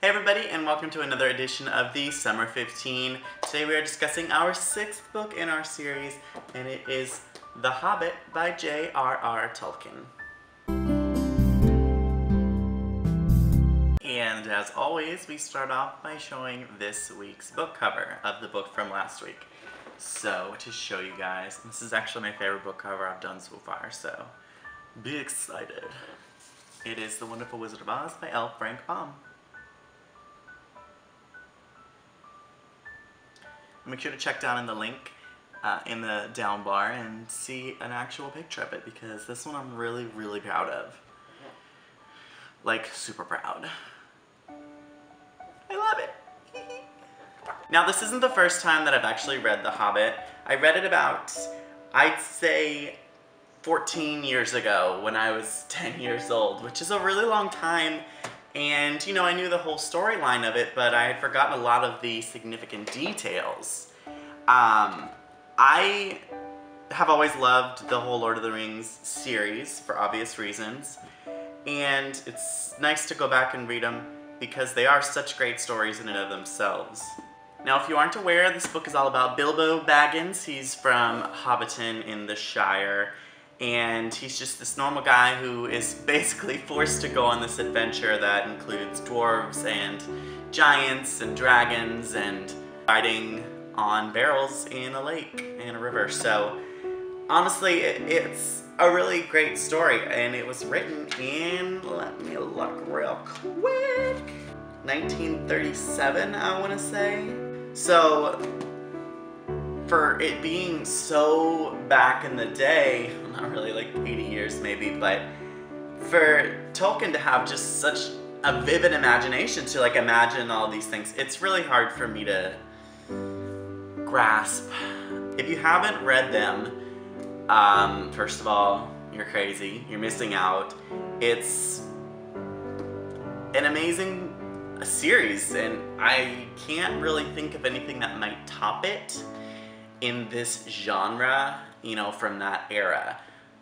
Hey everybody, and welcome to another edition of the Summer 15. Today we are discussing our 6th book in our series, and it is The Hobbit by J.R.R. Tolkien. And as always, we start off by showing this week's book cover of the book from last week. So, to show you guys, this is actually my favorite book cover I've done so far, so be excited. It is The Wonderful Wizard of Oz by L. Frank Baum. Make sure to check down in the link in the down bar and see an actual picture of it, because this one I'm really, really proud of. Like, super proud. I love it! Now, this isn't the first time that I've actually read The Hobbit. I read it about, I'd say, 14 years ago when I was 10 years old, which is a really long time. And, you know, I knew the whole storyline of it, but I had forgotten a lot of the significant details. I have always loved the whole Lord of the Rings series for obvious reasons. And it's nice to go back and read them because they are such great stories in and of themselves. Now, if you aren't aware, this book is all about Bilbo Baggins. He's from Hobbiton in the Shire. And he's just this normal guy who is basically forced to go on this adventure that includes dwarves and giants and dragons and riding on barrels in a lake and a river. So honestly, it's a really great story, and it was written in, let me look real quick, 1937, I want to say. So for it being so back in the day, not really like 80 years maybe, but for Tolkien to have just such a vivid imagination to like imagine all these things, it's really hard for me to grasp. If you haven't read them, first of all, you're crazy, you're missing out. It's an amazing series, and I can't really think of anything that might top it in this genre, you know, from that era.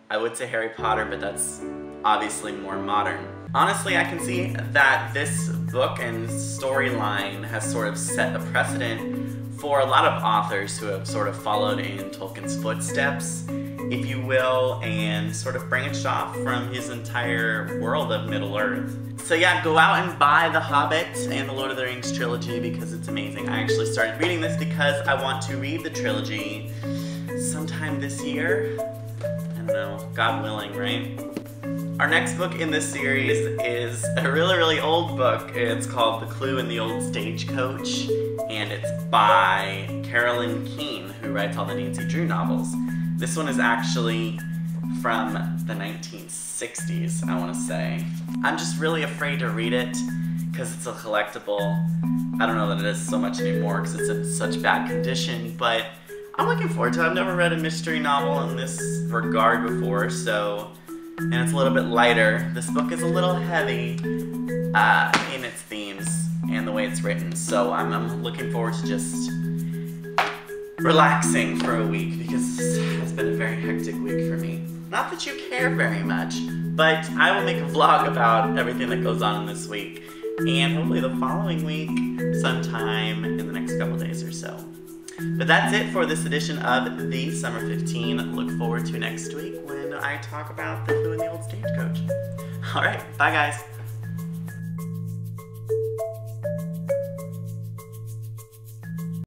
I would say Harry Potter, but that's obviously more modern. Honestly, I can see that this book and storyline has sort of set a precedent for a lot of authors who have sort of followed in Tolkien's footsteps, if you will, and sort of branched off from his entire world of Middle-earth. So yeah, go out and buy The Hobbit and the Lord of the Rings trilogy because it's amazing. I actually started reading this because I want to read the trilogy sometime this year. I don't know, God willing, right? Our next book in this series is a really, really old book. It's called The Clue in the Old Stagecoach, and it's by Carolyn Keene, who writes all the Nancy Drew novels. This one is actually from the 1960s, I want to say. I'm just really afraid to read it because it's a collectible. I don't know that it is so much anymore because it's in such bad condition, but I'm looking forward to it. I've never read a mystery novel in this regard before, so, and it's a little bit lighter. This book is a little heavy in its themes and the way it's written, so I'm looking forward to just relaxing for a week because this has been a very hectic week for me. Not that you care very much, but I will make a vlog about everything that goes on in this week, and hopefully the following week sometime in the next couple days or so. But that's it for this edition of the Summer 15. Look forward to next week when I talk about The Clue in the Old Stagecoach. Alright, bye guys.